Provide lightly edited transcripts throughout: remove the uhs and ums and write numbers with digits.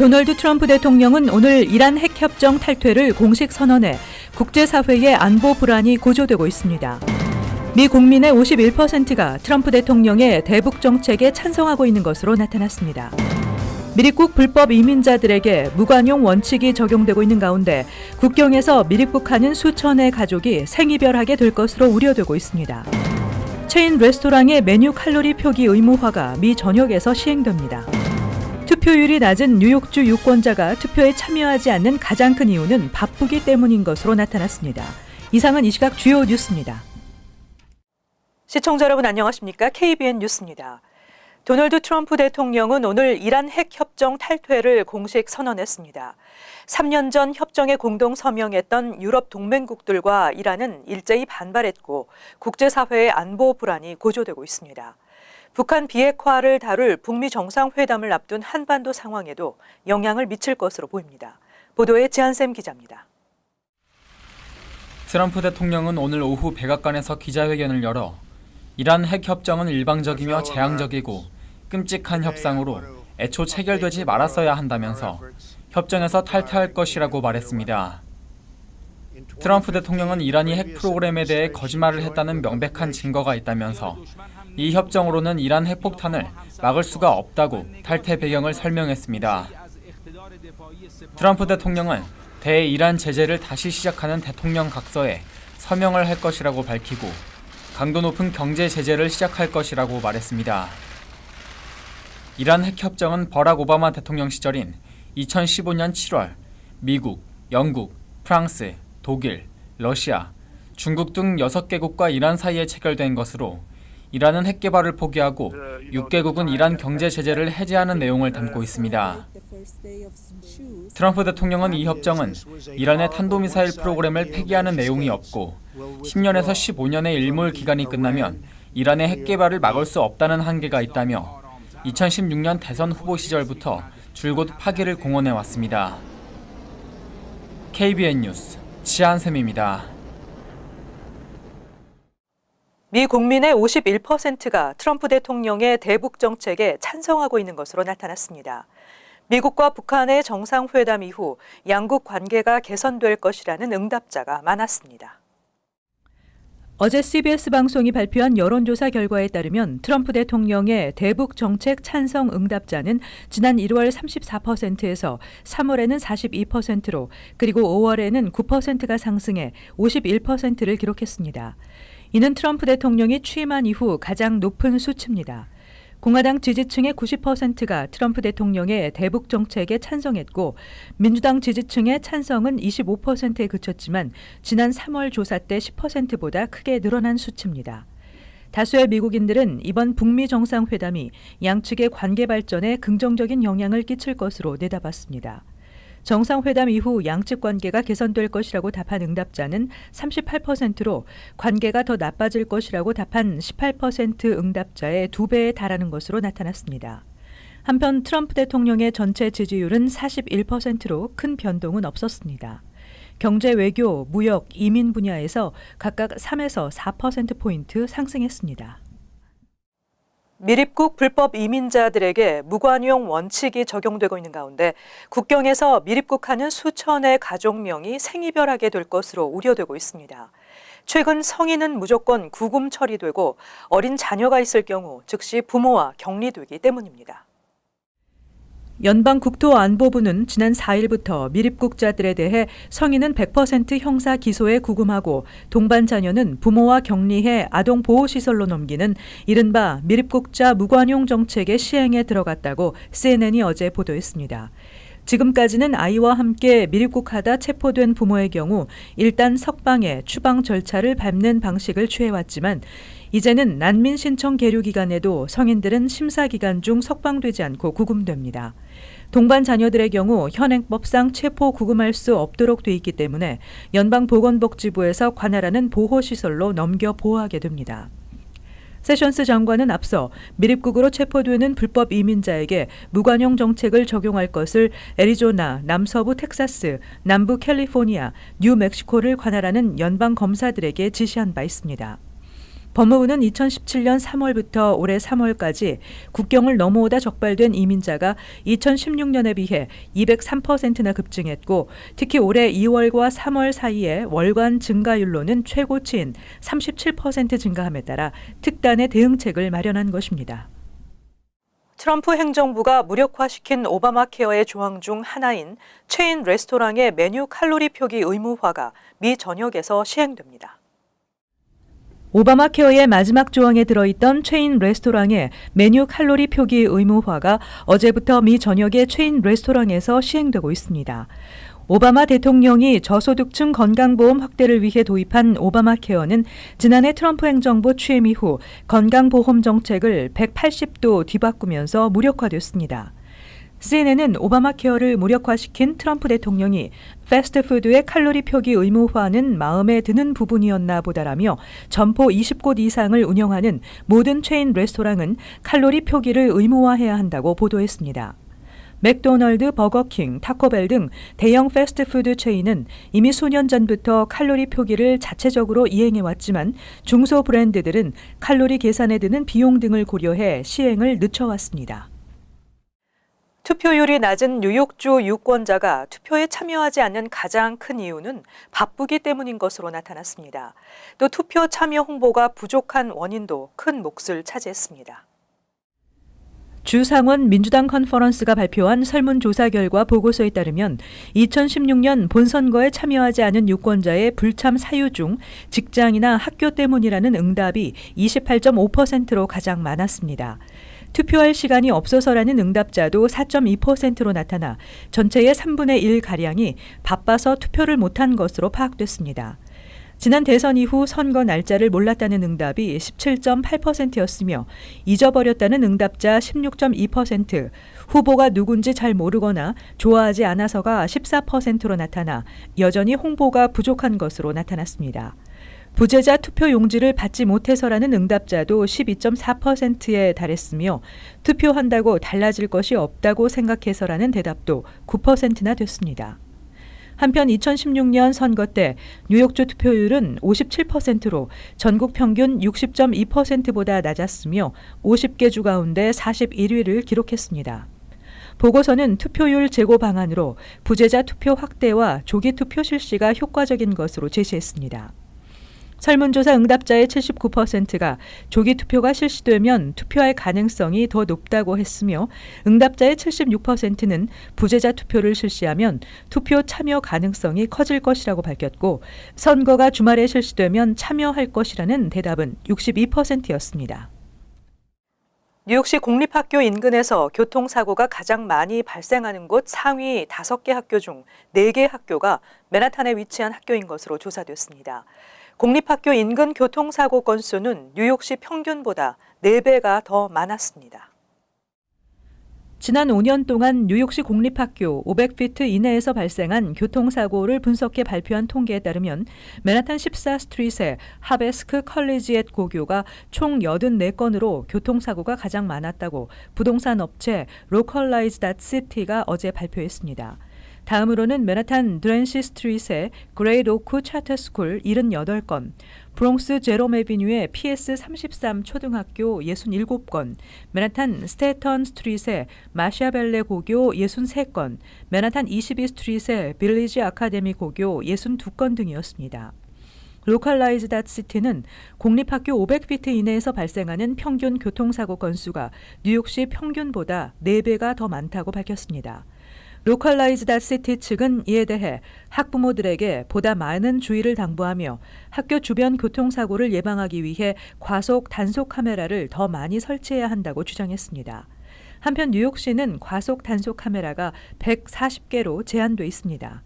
도널드 트럼프 대통령은 오늘 이란 핵협정 탈퇴를 공식 선언해 국제사회의 안보 불안이 고조되고 있습니다. 미 국민의 51%가 트럼프 대통령의 대북 정책에 찬성하고 있는 것으로 나타났습니다. 미립국 불법 이민자들에게 무관용 원칙이 적용되고 있는 가운데 국경에서 미립국하는 수천의 가족이 생이별하게 될 것으로 우려되고 있습니다. 체인 레스토랑의 메뉴 칼로리 표기 의무화가 미 전역에서 시행됩니다. 투표율이 낮은 뉴욕주 유권자가 투표에 참여하지 않는 가장 큰 이유는 바쁘기 때문인 것으로 나타났습니다. 이상은 이 시각 주요 뉴스입니다. 시청자 여러분 안녕하십니까? KBN 뉴스입니다. 도널드 트럼프 대통령은 오늘 이란 핵협정 탈퇴를 공식 선언했습니다. 3년 전 협정에 공동 서명했던 유럽 동맹국들과 이란은 일제히 반발했고 국제사회의 안보 불안이 고조되고 있습니다. 북한 비핵화를 다룰 북미 정상회담을 앞둔 한반도 상황에도 영향을 미칠 것으로 보입니다. 보도에 지한샘 기자입니다. 트럼프 대통령은 오늘 오후 백악관에서 기자회견을 열어 이란 핵협정은 일방적이며 재앙적이고 끔찍한 협상으로 애초 체결되지 말았어야 한다면서 협정에서 탈퇴할 것이라고 말했습니다. 트럼프 대통령은 이란이 핵 프로그램에 대해 거짓말을 했다는 명백한 증거가 있다면서 이 협정으로는 이란 핵폭탄을 막을 수가 없다고 탈퇴 배경을 설명했습니다. 트럼프 대통령은 대이란 제재를 다시 시작하는 대통령 각서에 서명을 할 것이라고 밝히고 강도 높은 경제 제재를 시작할 것이라고 말했습니다. 이란 핵협정은 버락 오바마 대통령 시절인 2015년 7월 미국, 영국, 프랑스, 독일, 러시아, 중국 등 6개국과 이란 사이에 체결된 것으로 이란은 핵 개발을 포기하고 6개국은 이란 경제 제재를 해제하는 내용을 담고 있습니다. 트럼프 대통령은 이 협정은 이란의 탄도미사일 프로그램을 폐기하는 내용이 없고 10년에서 15년의 일몰 기간이 끝나면 이란의 핵 개발을 막을 수 없다는 한계가 있다며 2016년 대선 후보 시절부터 줄곧 파기를 공언해 왔습니다. KBN 뉴스 지한샘입니다. 미 국민의 51%가 트럼프 대통령의 대북 정책에 찬성하고 있는 것으로 나타났습니다. 미국과 북한의 정상회담 이후 양국 관계가 개선될 것이라는 응답자가 많았습니다. 어제 CBS 방송이 발표한 여론조사 결과에 따르면 트럼프 대통령의 대북 정책 찬성 응답자는 지난 1월 34%에서 3월에는 42%로 그리고 5월에는 9%가 상승해 51%를 기록했습니다. 이는 트럼프 대통령이 취임한 이후 가장 높은 수치입니다. 공화당 지지층의 90%가 트럼프 대통령의 대북 정책에 찬성했고 민주당 지지층의 찬성은 25%에 그쳤지만 지난 3월 조사 때 10%보다 크게 늘어난 수치입니다. 다수의 미국인들은 이번 북미 정상회담이 양측의 관계 발전에 긍정적인 영향을 끼칠 것으로 내다봤습니다. 정상회담 이후 양측 관계가 개선될 것이라고 답한 응답자는 38%로 관계가 더 나빠질 것이라고 답한 18% 응답자의 2배에 달하는 것으로 나타났습니다. 한편 트럼프 대통령의 전체 지지율은 41%로 큰 변동은 없었습니다. 경제, 외교, 무역, 이민 분야에서 각각 3에서 4%포인트 상승했습니다. 미립국 불법 이민자들에게 무관용 원칙이 적용되고 있는 가운데 국경에서 미립국하는 수천의 가족명이 생이별하게 될 것으로 우려되고 있습니다. 최근 성인은 무조건 구금 처리되고 어린 자녀가 있을 경우 즉시 부모와 격리되기 때문입니다. 연방국토안보부는 지난 4일부터 미립국자들에 대해 성인은 100% 형사 기소에 구금하고 동반 자녀는 부모와 격리해 아동보호시설로 넘기는 이른바 미립국자 무관용 정책의 시행에 들어갔다고 CNN이 어제 보도했습니다. 지금까지는 아이와 함께 미립국하다 체포된 부모의 경우 일단 석방해 추방 절차를 밟는 방식을 취해왔지만 이제는 난민 신청 계류 기간에도 성인들은 심사 기간 중 석방되지 않고 구금됩니다. 동반 자녀들의 경우 현행법상 체포 구금할 수 없도록 돼 있기 때문에 연방보건복지부에서 관할하는 보호시설로 넘겨 보호하게 됩니다. 세션스 장관은 앞서 미립국으로 체포되는 불법 이민자에게 무관용 정책을 적용할 것을 애리조나, 남서부 텍사스, 남부 캘리포니아, 뉴멕시코를 관할하는 연방 검사들에게 지시한 바 있습니다. 법무부는 2017년 3월부터 올해 3월까지 국경을 넘어오다 적발된 이민자가 2016년에 비해 203%나 급증했고 특히 올해 2월과 3월 사이에 월간 증가율로는 최고치인 37% 증가함에 따라 특단의 대응책을 마련한 것입니다. 트럼프 행정부가 무력화시킨 오바마 케어의 조항 중 하나인 체인 레스토랑의 메뉴 칼로리 표기 의무화가 미 전역에서 시행됩니다. 오바마 케어의 마지막 조항에 들어있던 체인 레스토랑의 메뉴 칼로리 표기 의무화가 어제부터 미 전역의 체인 레스토랑에서 시행되고 있습니다. 오바마 대통령이 저소득층 건강보험 확대를 위해 도입한 오바마 케어는 지난해 트럼프 행정부 취임 이후 건강보험 정책을 180도 뒤바꾸면서 무력화됐습니다. CNN은 오바마 케어를 무력화시킨 트럼프 대통령이 패스트푸드의 칼로리 표기 의무화는 마음에 드는 부분이었나 보다라며 점포 20곳 이상을 운영하는 모든 체인 레스토랑은 칼로리 표기를 의무화해야 한다고 보도했습니다. 맥도널드, 버거킹, 타코벨 등 대형 패스트푸드 체인은 이미 수년 전부터 칼로리 표기를 자체적으로 이행해왔지만 중소 브랜드들은 칼로리 계산에 드는 비용 등을 고려해 시행을 늦춰왔습니다. 투표율이 낮은 뉴욕주 유권자가 투표에 참여하지 않는 가장 큰 이유는 바쁘기 때문인 것으로 나타났습니다. 또 투표 참여 홍보가 부족한 원인도 큰 몫을 차지했습니다. 주상원 민주당 컨퍼런스가 발표한 설문조사 결과 보고서에 따르면 2016년 본선거에 참여하지 않은 유권자의 불참 사유 중 직장이나 학교 때문이라는 응답이 28.5%로 가장 많았습니다. 투표할 시간이 없어서라는 응답자도 4.2%로 나타나 전체의 3분의 1가량이 바빠서 투표를 못한 것으로 파악됐습니다. 지난 대선 이후 선거 날짜를 몰랐다는 응답이 17.8%였으며 잊어버렸다는 응답자 16.2%, 후보가 누군지 잘 모르거나 좋아하지 않아서가 14%로 나타나 여전히 홍보가 부족한 것으로 나타났습니다. 부재자 투표 용지를 받지 못해서라는 응답자도 12.4%에 달했으며 투표한다고 달라질 것이 없다고 생각해서라는 대답도 9%나 됐습니다. 한편 2016년 선거 때 뉴욕주 투표율은 57%로 전국 평균 60.2%보다 낮았으며 50개 주 가운데 41위를 기록했습니다. 보고서는 투표율 제고 방안으로 부재자 투표 확대와 조기 투표 실시가 효과적인 것으로 제시했습니다. 설문조사 응답자의 79%가 조기 투표가 실시되면 투표할 가능성이 더 높다고 했으며 응답자의 76%는 부재자 투표를 실시하면 투표 참여 가능성이 커질 것이라고 밝혔고 선거가 주말에 실시되면 참여할 것이라는 대답은 62%였습니다. 뉴욕시 공립학교 인근에서 교통사고가 가장 많이 발생하는 곳 상위 5개 학교 중 4개 학교가 맨하탄에 위치한 학교인 것으로 조사됐습니다. 공립학교 인근 교통사고 건수는 뉴욕시 평균보다 4배가 더 많았습니다. 지난 5년 동안 뉴욕시 공립학교 500피트 이내에서 발생한 교통사고를 분석해 발표한 통계에 따르면 맨하탄 14스트리트의 하베스크 컬리지엣 고교가 총 84건으로 교통사고가 가장 많았다고 부동산 업체 로컬라이즈닷시티가 어제 발표했습니다. 다음으로는 맨하탄 드렌시 스트리트의 그레이트 오크 차터스쿨 78건, 브롱스 제롬 에비뉴의 PS 33 초등학교 67건, 맨하탄 스테이턴 스트리트의 마샤벨레 고교 63건, 맨하탄 22 스트리트의 빌리지 아카데미 고교 62건 등이었습니다. 로컬라이즈닷시티는 공립학교 500피트 이내에서 발생하는 평균 교통사고 건수가 뉴욕시 평균보다 4배가 더 많다고 밝혔습니다. 로컬라이즈닷시티 측은 이에 대해 학부모들에게 보다 많은 주의를 당부하며 학교 주변 교통사고를 예방하기 위해 과속 단속 카메라를 더 많이 설치해야 한다고 주장했습니다. 한편 뉴욕시는 과속 단속 카메라가 140개로 제한돼 있습니다.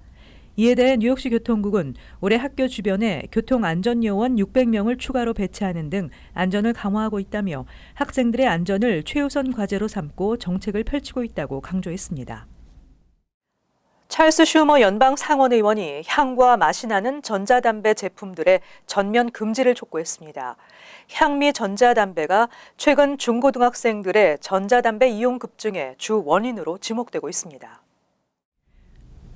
이에 대해 뉴욕시 교통국은 올해 학교 주변에 교통안전요원 600명을 추가로 배치하는 등 안전을 강화하고 있다며 학생들의 안전을 최우선 과제로 삼고 정책을 펼치고 있다고 강조했습니다. 찰스 슈머 연방 상원의원이 향과 맛이 나는 전자담배 제품들의 전면 금지를 촉구했습니다. 향미 전자담배가 최근 중고등학생들의 전자담배 이용 급증의 주 원인으로 지목되고 있습니다.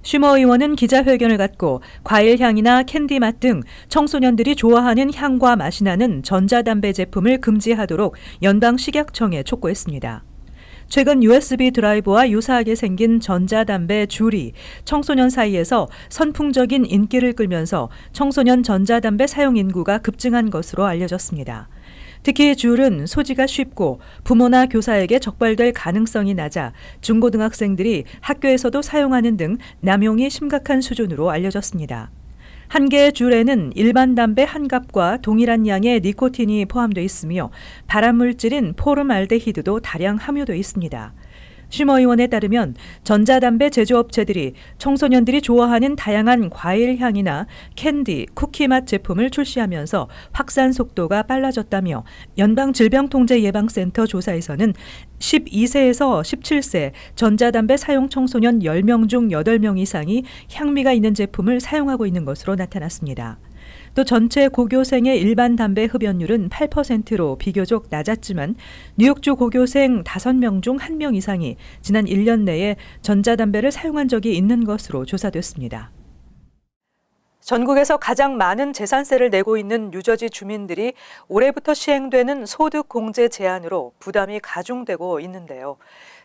슈머 의원은 기자회견을 갖고 과일 향이나 캔디 맛 등 청소년들이 좋아하는 향과 맛이 나는 전자담배 제품을 금지하도록 연방식약청에 촉구했습니다. 최근 USB 드라이브와 유사하게 생긴 전자담배 줄이 청소년 사이에서 선풍적인 인기를 끌면서 청소년 전자담배 사용 인구가 급증한 것으로 알려졌습니다. 특히 줄은 소지가 쉽고 부모나 교사에게 적발될 가능성이 낮아 중고등학생들이 학교에서도 사용하는 등 남용이 심각한 수준으로 알려졌습니다. 한 개의 줄에는 일반 담배 한 갑과 동일한 양의 니코틴이 포함되어 있으며 발암물질인 포름알데히드도 다량 함유되어 있습니다. 슈머 의원에 따르면 전자담배 제조업체들이 청소년들이 좋아하는 다양한 과일 향이나 캔디, 쿠키 맛 제품을 출시하면서 확산 속도가 빨라졌다며 연방질병통제예방센터 조사에서는 12세에서 17세 전자담배 사용 청소년 10명 중 8명 이상이 향미가 있는 제품을 사용하고 있는 것으로 나타났습니다. 또 전체 고교생의 일반 담배 흡연율은 8%로 비교적 낮았지만 뉴욕주 고교생 5명 중 1명 이상이 지난 1년 내에 전자담배를 사용한 적이 있는 것으로 조사됐습니다. 전국에서 가장 많은 재산세를 내고 있는 뉴저지 주민들이 올해부터 시행되는 소득공제 제한으로 부담이 가중되고 있는데요.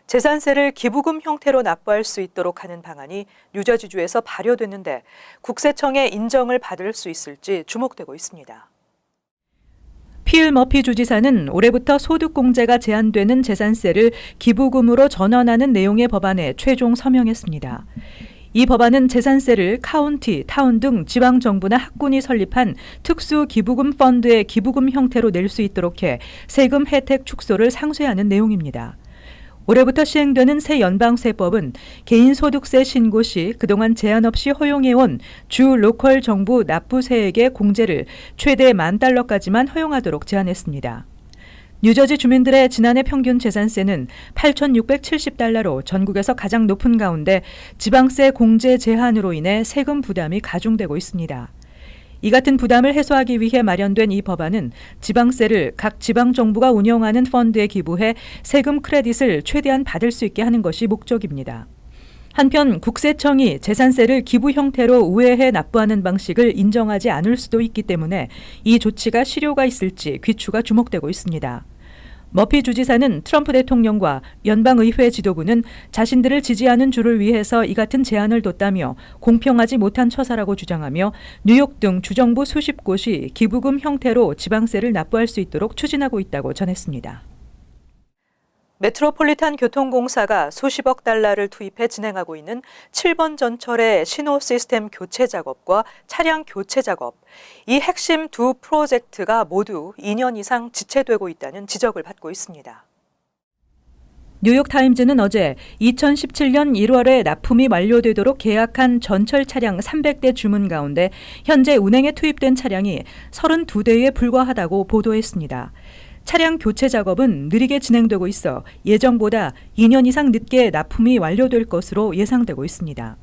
재산세를 기부금 형태로 납부할 수 있도록 하는 방안이 뉴저지주에서 발효됐는데 국세청의 인정을 받을 수 있을지 주목되고 있습니다. 필 머피 주지사는 올해부터 소득공제가 제한되는 재산세를 기부금으로 전환하는 내용의 법안에 최종 서명했습니다. 이 법안은 재산세를 카운티, 타운 등 지방정부나 학군이 설립한 특수 기부금 펀드의 기부금 형태로 낼 수 있도록 해 세금 혜택 축소를 상쇄하는 내용입니다. 올해부터 시행되는 새 연방세법은 개인소득세 신고 시 그동안 제한 없이 허용해온 주 로컬 정부 납부세액의 공제를 최대 $10,000까지만 허용하도록 제한했습니다. 뉴저지 주민들의 지난해 평균 재산세는 $8,670로 전국에서 가장 높은 가운데 지방세 공제 제한으로 인해 세금 부담이 가중되고 있습니다. 이 같은 부담을 해소하기 위해 마련된 이 법안은 지방세를 각 지방정부가 운영하는 펀드에 기부해 세금 크레딧을 최대한 받을 수 있게 하는 것이 목적입니다. 한편 국세청이 재산세를 기부 형태로 우회해 납부하는 방식을 인정하지 않을 수도 있기 때문에 이 조치가 실효가 있을지 귀추가 주목되고 있습니다. 머피 주지사는 트럼프 대통령과 연방의회 지도부는 자신들을 지지하는 주를 위해서 이 같은 제안을 뒀다며 공평하지 못한 처사라고 주장하며 뉴욕 등 주정부 수십 곳이 기부금 형태로 지방세를 납부할 수 있도록 추진하고 있다고 전했습니다. 메트로폴리탄 교통공사가 수십억 달러를 투입해 진행하고 있는 7번 전철의 신호 시스템 교체 작업과 차량 교체 작업, 이 핵심 두 프로젝트가 모두 2년 이상 지체되고 있다는 지적을 받고 있습니다. 뉴욕타임즈는 어제 2017년 1월에 납품이 완료되도록 계약한 전철 차량 300대 주문 가운데 현재 운행에 투입된 차량이 32대에 불과하다고 보도했습니다. 차량 교체 작업은 느리게 진행되고 있어 예정보다 2년 이상 늦게 납품이 완료될 것으로 예상되고 있습니다.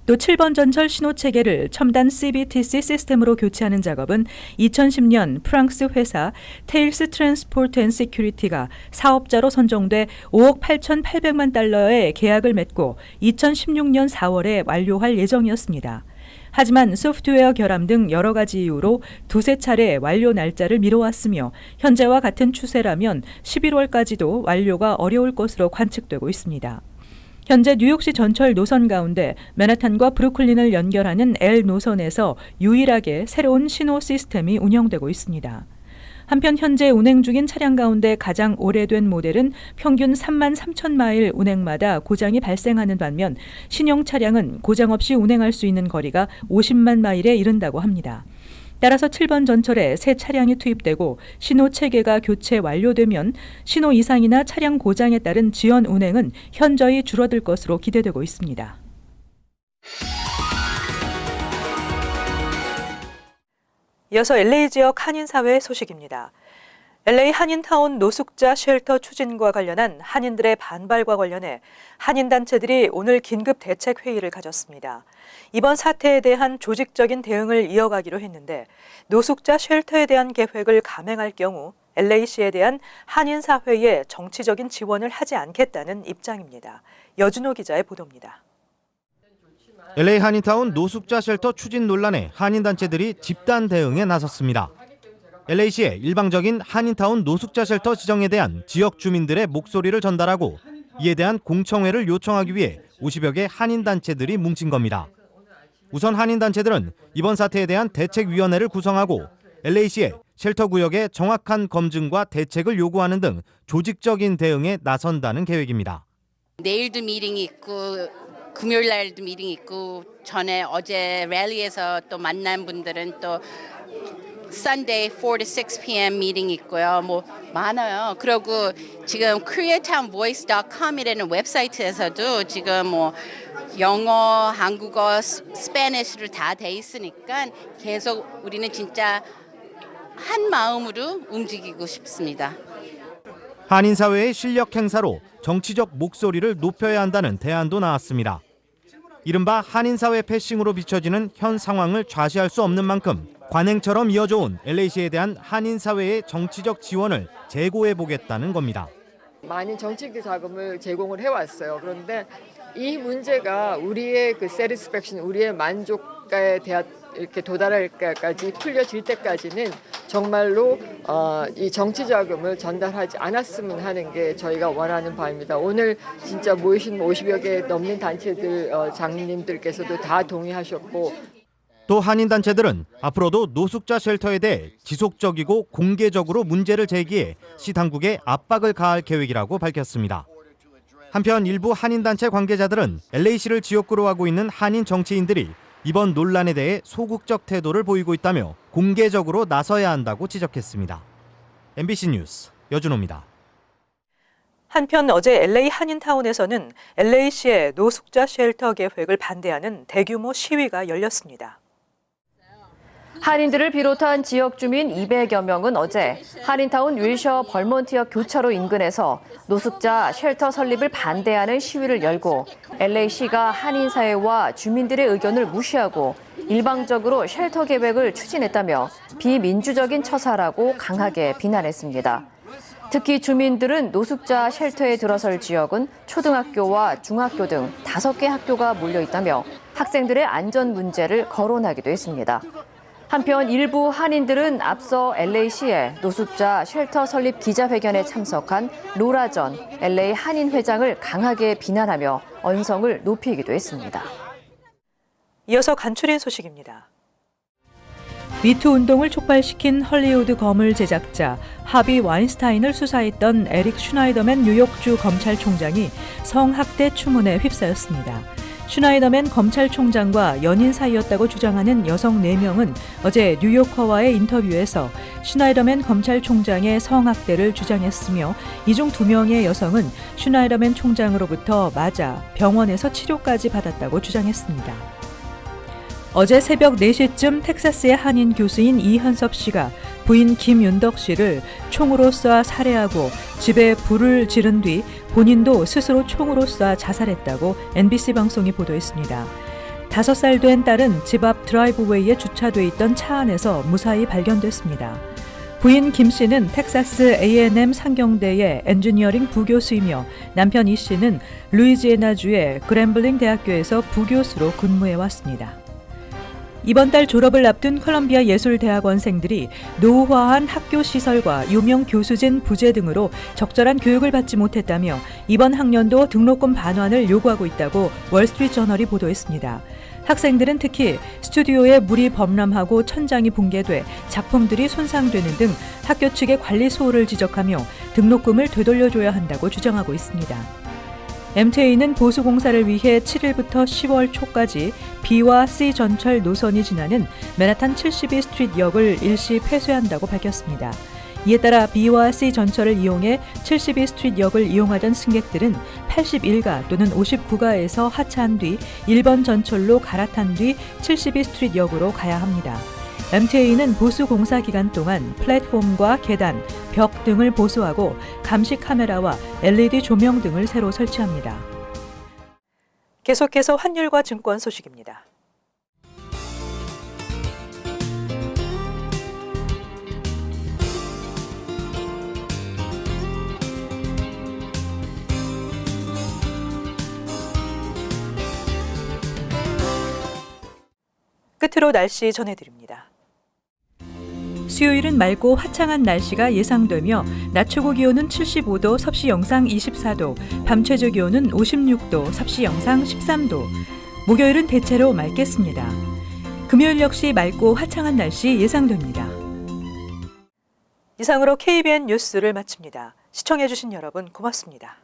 또 7번 전철 신호 체계를 첨단 CBTC 시스템으로 교체하는 작업은 2010년 프랑스 회사 테일스 트랜스포트 앤 시큐리티가 사업자로 선정돼 $5억 8,800만 달러의 계약을 맺고 2016년 4월에 완료할 예정이었습니다. 하지만 소프트웨어 결함 등 여러 가지 이유로 두세 차례 완료 날짜를 미뤄왔으며 현재와 같은 추세라면 11월까지도 완료가 어려울 것으로 관측되고 있습니다. 현재 뉴욕시 전철 노선 가운데 맨하탄과 브루클린을 연결하는 L 노선에서 유일하게 새로운 신호 시스템이 운영되고 있습니다. 한편 현재 운행 중인 차량 가운데 가장 오래된 모델은 평균 33,000마일 운행마다 고장이 발생하는 반면 신형 차량은 고장 없이 운행할 수 있는 거리가 50만 마일에 이른다고 합니다. 따라서 7번 전철에 새 차량이 투입되고 신호 체계가 교체 완료되면 신호 이상이나 차량 고장에 따른 지연 운행은 현저히 줄어들 것으로 기대되고 있습니다. 이어서 LA 지역 한인사회 소식입니다. LA 한인타운 노숙자 쉘터 추진과 관련한 한인들의 반발과 관련해 한인단체들이 오늘 긴급 대책 회의를 가졌습니다. 이번 사태에 대한 조직적인 대응을 이어가기로 했는데 노숙자 쉘터에 대한 계획을 감행할 경우 LA시에 대한 한인사회에 정치적인 지원을 하지 않겠다는 입장입니다. 여준호 기자의 보도입니다. LA 한인타운 노숙자 쉘터 추진 논란에 한인단체들이 집단 대응에 나섰습니다. LA시의 일방적인 한인타운 노숙자 쉘터 지정에 대한 지역 주민들의 목소리를 전달하고 이에 대한 공청회를 요청하기 위해 50여 개 한인단체들이 뭉친 겁니다. 우선 한인단체들은 이번 사태에 대한 대책위원회를 구성하고 LA시의 쉘터 구역의 정확한 검증과 대책을 요구하는 등 조직적인 대응에 나선다는 계획입니다. 내일도 미팅이 있고 금요일 날도 미팅이 있고 전에 어제 랠리에서 또 만난 분들은 또 Sunday 4 to 6 p.m. 미팅이 있고요. 뭐 많아요. 그리고 지금 koreatownvoice.com이라는 웹사이트에서도 지금 뭐 영어, 한국어, 스페니쉬로 다 돼 있으니까 계속 우리는 진짜 한 마음으로 움직이고 싶습니다. 한인 사회의 실력 행사로 정치적 목소리를 높여야 한다는 대안도 나왔습니다. 이른바 한인 사회 패싱으로 비춰지는 현 상황을 좌시할 수 없는 만큼 관행처럼 이어져 온 LA시에 대한 한인 사회의 정치적 지원을 재고해 보겠다는 겁니다. 많은 정치 자금을 제공을 해왔어요. 그런데 이 문제가 우리의 그 satisfaction, 우리의 만족가에 대한 이렇게 도달할 때까지 풀려질 때까지는 정말로 이 정치 자금을 전달하지 않았으면 하는 게 저희가 원하는 바입니다. 오늘 진짜 모이신 50여 개 넘는 단체들 장님들께서도 다 동의하셨고 또 한인단체들은 앞으로도 노숙자 쉘터에 대해 지속적이고 공개적으로 문제를 제기해 시 당국에 압박을 가할 계획이라고 밝혔습니다. 한편 일부 한인단체 관계자들은 LA시를 지역구로 하고 있는 한인 정치인들이 이번 논란에 대해 소극적 태도를 보이고 있다며 공개적으로 나서야 한다고 지적했습니다. MBC 뉴스 여준호입니다. 한편 어제 LA 한인타운에서는 LA시의 노숙자 쉘터 계획을 반대하는 대규모 시위가 열렸습니다. 한인들을 비롯한 지역 주민 200여 명은 어제 한인타운 윌셔 벌몬티어 교차로 인근에서 노숙자 쉘터 설립을 반대하는 시위를 열고 LA시가 한인사회와 주민들의 의견을 무시하고 일방적으로 쉘터 계획을 추진했다며 비민주적인 처사라고 강하게 비난했습니다. 특히 주민들은 노숙자 쉘터에 들어설 지역은 초등학교와 중학교 등 5개 학교가 몰려 있다며 학생들의 안전 문제를 거론하기도 했습니다. 한편 일부 한인들은 앞서 LA시의 노숙자 쉘터 설립 기자회견에 참석한 로라 전 LA 한인 회장을 강하게 비난하며 언성을 높이기도 했습니다. 이어서 간추린 소식입니다. 미투 운동을 촉발시킨 헐리우드 거물 제작자 하비 와인스타인을 수사했던 에릭 슈나이더맨 뉴욕주 검찰총장이 성학대 추문에 휩싸였습니다. 슈나이더맨 검찰총장과 연인 사이였다고 주장하는 여성 4명은 어제 뉴요커와의 인터뷰에서 슈나이더맨 검찰총장의 성학대를 주장했으며 이 중 2명의 여성은 슈나이더맨 총장으로부터 맞아 병원에서 치료까지 받았다고 주장했습니다. 어제 새벽 4시쯤 텍사스의 한인 교수인 이현섭 씨가 부인 김윤덕 씨를 총으로 쏴 살해하고 집에 불을 지른 뒤 본인도 스스로 총으로 쏴 자살했다고 NBC 방송이 보도했습니다. 5살 된 딸은 집 앞 드라이브웨이에 주차돼 있던 차 안에서 무사히 발견됐습니다. 부인 김 씨는 텍사스 A&M 상경대의 엔지니어링 부교수이며 남편 이 씨는 루이지애나주의 그램블링 대학교에서 부교수로 근무해왔습니다. 이번 달 졸업을 앞둔 컬럼비아 예술대학원생들이 노후화한 학교 시설과 유명 교수진 부재 등으로 적절한 교육을 받지 못했다며 이번 학년도 등록금 반환을 요구하고 있다고 월스트리트저널이 보도했습니다. 학생들은 특히 스튜디오에 물이 범람하고 천장이 붕괴돼 작품들이 손상되는 등 학교 측의 관리 소홀을 지적하며 등록금을 되돌려줘야 한다고 주장하고 있습니다. MTA는 보수공사를 위해 7일부터 10월 초까지 B와 C 전철 노선이 지나는 맨하탄 72 스트리트 역을 일시 폐쇄한다고 밝혔습니다. 이에 따라 B와 C 전철을 이용해 72 스트리트 역을 이용하던 승객들은 81가 또는 59가에서 하차한 뒤 1번 전철로 갈아탄 뒤 72 스트리트 역으로 가야 합니다. MTA는 보수 공사 기간 동안 플랫폼과 계단, 벽 등을 보수하고 감시 카메라와 LED 조명 등을 새로 설치합니다. 계속해서 환율과 증권 소식입니다. 끝으로 날씨 전해드립니다. 수요일은 맑고 화창한 날씨가 예상되며 낮 최고 기온은 75도, 섭씨 영상 24도, 밤 최저 기온은 56도, 섭씨 영상 13도. 목요일은 대체로 맑겠습니다. 금요일 역시 맑고 화창한 날씨 예상됩니다. 이상으로 KBN 뉴스를 마칩니다. 시청해주신 여러분 고맙습니다.